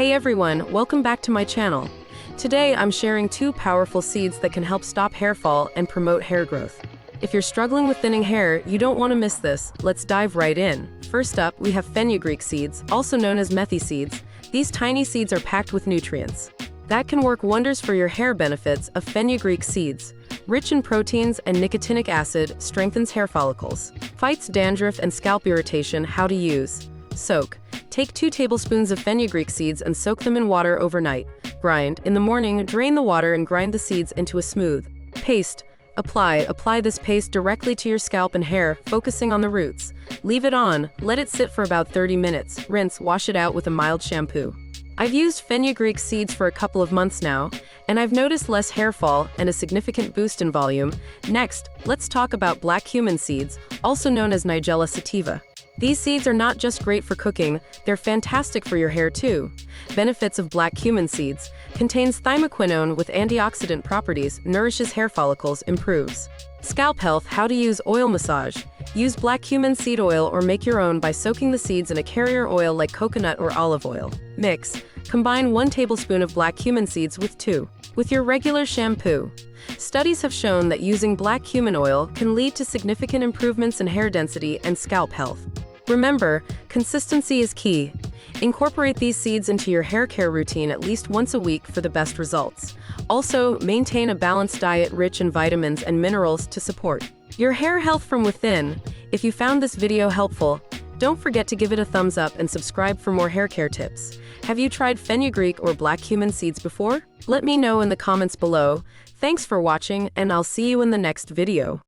Hey everyone, welcome back to my channel. Today I'm sharing two powerful seeds that can help stop hair fall and promote hair growth. If you're struggling with thinning hair, you don't want to miss this. Let's dive right in. First up, we have fenugreek seeds, also known as methy seeds. These tiny seeds are packed with nutrients that can work wonders for your hair. Benefits of fenugreek seeds: rich in proteins and nicotinic acid, strengthens hair follicles, fights dandruff and scalp irritation. How to use: soak. Take 2 tablespoons of fenugreek seeds and soak them in water overnight. Grind. In the morning, drain the water and grind the seeds into a smooth paste. Apply this paste directly to your scalp and hair, focusing on the roots. Leave it on. Let it sit for about 30 minutes. Rinse. Wash it out with a mild shampoo. I've used fenugreek seeds for a couple of months now, and I've noticed less hair fall and a significant boost in volume. Next, let's talk about black cumin seeds, also known as Nigella sativa. These seeds are not just great for cooking, they're fantastic for your hair too. Benefits of black cumin seeds: contains thymoquinone with antioxidant properties, nourishes hair follicles, improves scalp health. How to use: oil massage. Use black cumin seed oil or make your own by soaking the seeds in a carrier oil like coconut or olive oil. Mix. Combine 1 tablespoon of black cumin seeds with your regular shampoo. Studies have shown that using black cumin oil can lead to significant improvements in hair density and scalp health. Remember, consistency is key. Incorporate these seeds into your hair care routine at least once a week for the best results. Also, maintain a balanced diet rich in vitamins and minerals to support your hair health from within. If you found this video helpful, don't forget to give it a thumbs up and subscribe for more hair care tips. Have you tried fenugreek or black cumin seeds before? Let me know in the comments below. Thanks for watching, and I'll see you in the next video.